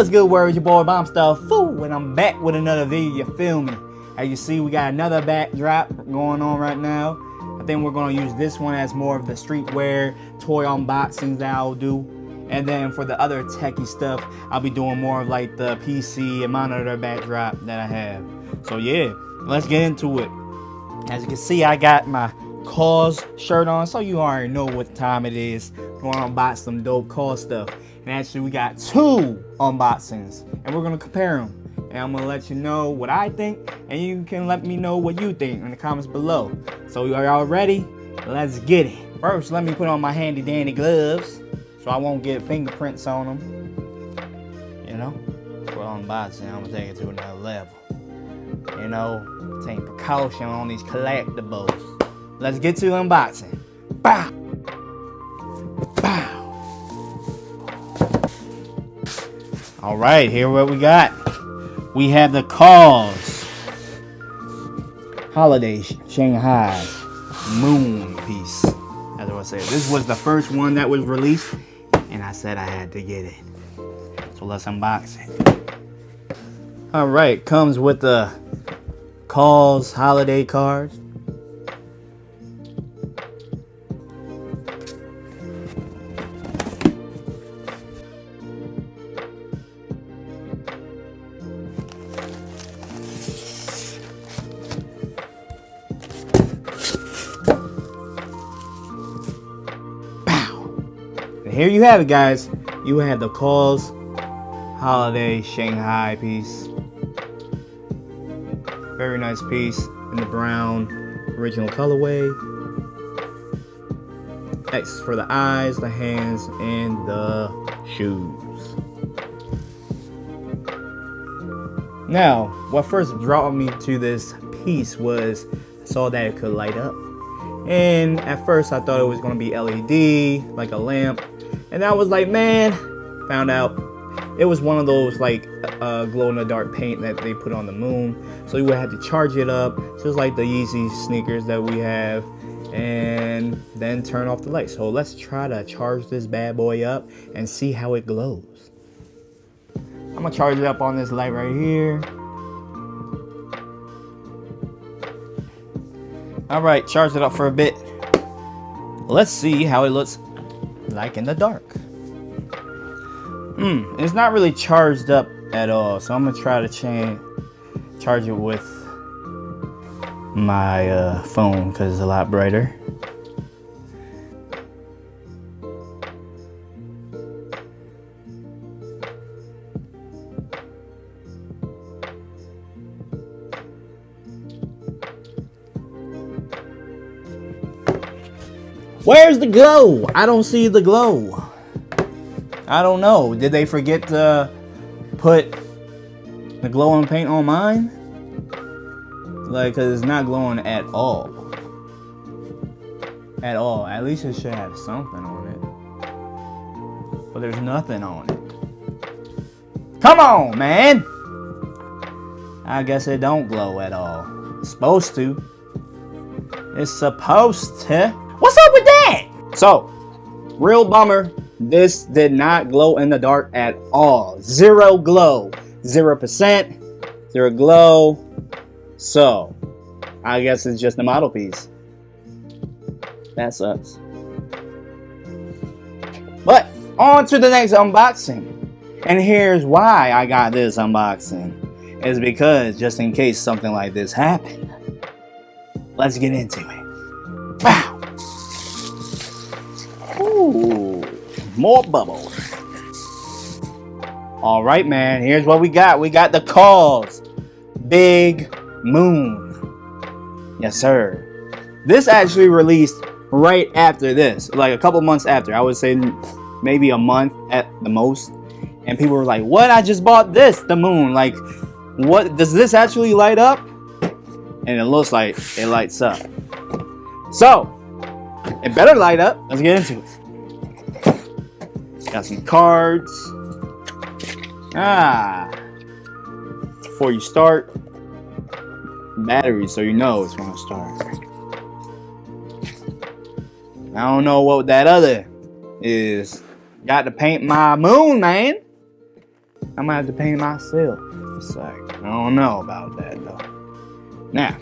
What's good, word? It's your boy Bomb Stuff Fool, and I'm back with another video. You feel me? As you see, we got another backdrop going on right now. I think we're gonna use this one as more of the streetwear toy unboxings that I'll do, and then for the other techie stuff, I'll be doing more of like the PC and monitor backdrop that I have. So yeah, let's get into it. As you can see, I got my Kaws shirt on, so you already know what time it is. Going to unbox some dope Kaws stuff. And actually, we got two unboxings, and we're gonna compare them. And I'm gonna let you know what I think, and you can let me know what you think in the comments below. So are y'all ready? Let's get it. First, let me put on my handy dandy gloves, so I won't get fingerprints on them. You know, for unboxing, I'm gonna take it to another level. You know, take precaution on these collectibles. Let's get to unboxing. Bow. Bow. All right, here what we got. We have the Kaws Holiday Shanghai Moon piece. As I said, this was the first one that was released, and I said I had to get it. So let's unbox it. All right, comes with the Kaws holiday cards. Here you have it, guys. You have the Kaws Holiday Shanghai piece. Very nice piece in the brown original colorway. X for the eyes, the hands, and the shoes. Now, what first drew me to this piece was I saw that it could light up. And at first I thought it was going to be LED, like a lamp. And I was like, man, found out it was one of those like glow-in-the-dark paint that they put on the moon. So you would have to charge it up, just like the Yeezy sneakers that we have, and then turn off the light. So let's try to charge this bad boy up and see how it glows. I'm gonna charge it up on this light right here. All right, charge it up for a bit. Let's see how it looks like in the dark. It's not really charged up at all, so I'm gonna try to charge it with my phone because it's a lot brighter. Where's the glow? I don't see the glow. I don't know. Did they forget to put the glowing paint on mine? Like, cause it's not glowing at all. At all. At least it should have something on it. But there's nothing on it. Come on, man! I guess it don't glow at all. It's supposed to. It's supposed to. What's up with that? So, real bummer. This did not glow in the dark at all. Zero glow. 0%. Zero glow. So, I guess it's just a model piece. That sucks. But, on to the next unboxing. And here's why I got this unboxing. It's because, just in case something like this happened. Let's get into it. Wow. Ooh, more bubbles. All right, man. Here's what we got. We got the Kaws Big Moon. Yes, sir. This actually released right after this, like a couple months after. I would say maybe a month at the most. And people were like, "What? I just bought this, the moon. Like, what? Does this actually light up?" And it looks like it lights up. So, it better light up. Let's get into it. Got some cards. Before you start, battery, so you know it's gonna start. I don't know what that other is. Got to paint my moon, man. I might have to paint it myself. It's like, I don't know about that though. Now,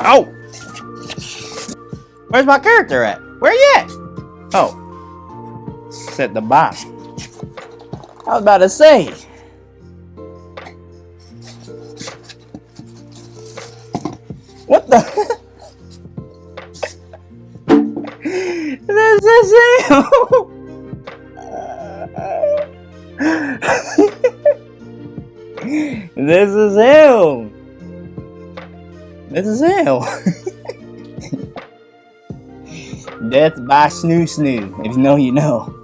oh! Where's my character at? Where you at? Oh. It's at the bottom. I was about to say. What the? This is him. This is him. This is him. Death by Snoo Snoo. If you know, you know.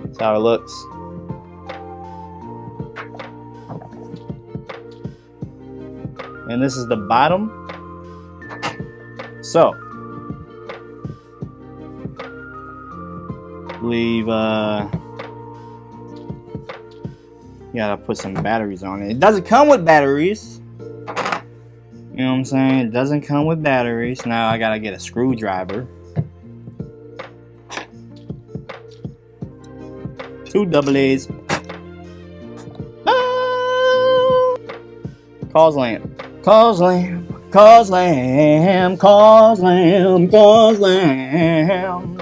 That's how it looks. And this is the bottom. So, I believe you gotta put some batteries on it. It doesn't come with batteries. You know what I'm saying? It doesn't come with batteries. Now I gotta get a screwdriver. 2 double A's. Ah! Kaws lamp. Kaws lamp. Kaws lamp. Kaws lamp. Kaws lamp.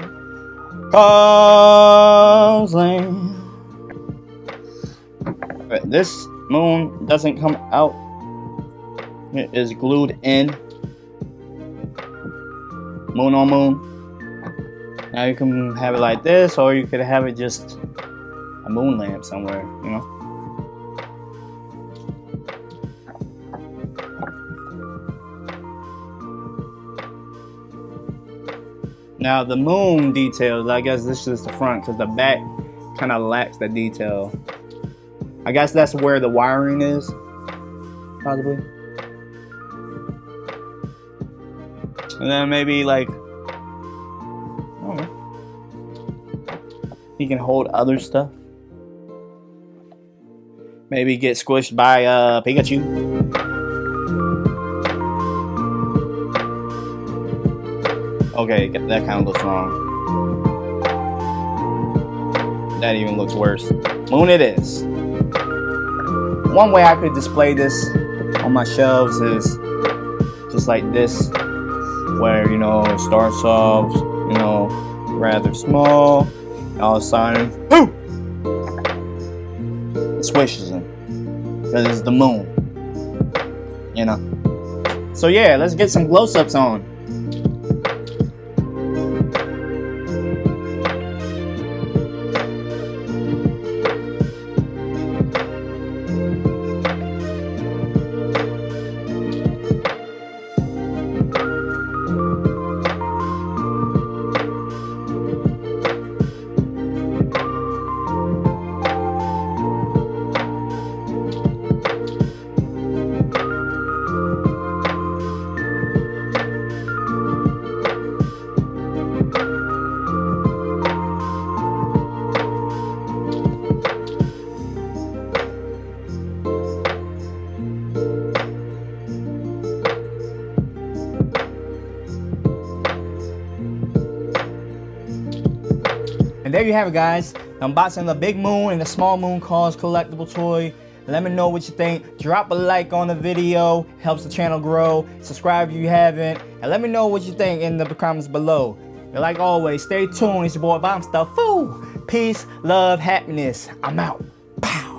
Kaws lamp. But this moon doesn't come out. It is glued in. Moon on moon. Now you can have it like this, or you could have it just a moon lamp somewhere, you know. Now the moon details, I guess this is the front because the back kind of lacks the detail. I guess that's where the wiring is, possibly. And then maybe like, I don't know, he can hold other stuff. Maybe get squished by Pikachu. Okay, that kind of looks wrong. That even looks worse. Moon it is. One way I could display this on my shelves is just like this, where, you know, it starts off, you know, rather small, and all of a sudden, boom! It swishes him. Because it's the moon. You know? So yeah, let's get some close-ups on. And there you have it, guys. The unboxing of the big moon and the small moon Kaws collectible toy. Let me know what you think. Drop a like on the video. Helps the channel grow. Subscribe if you haven't. And let me know what you think in the comments below. And like always, stay tuned. It's your boy Bomb Stuff. Peace, love, happiness. I'm out. Pow.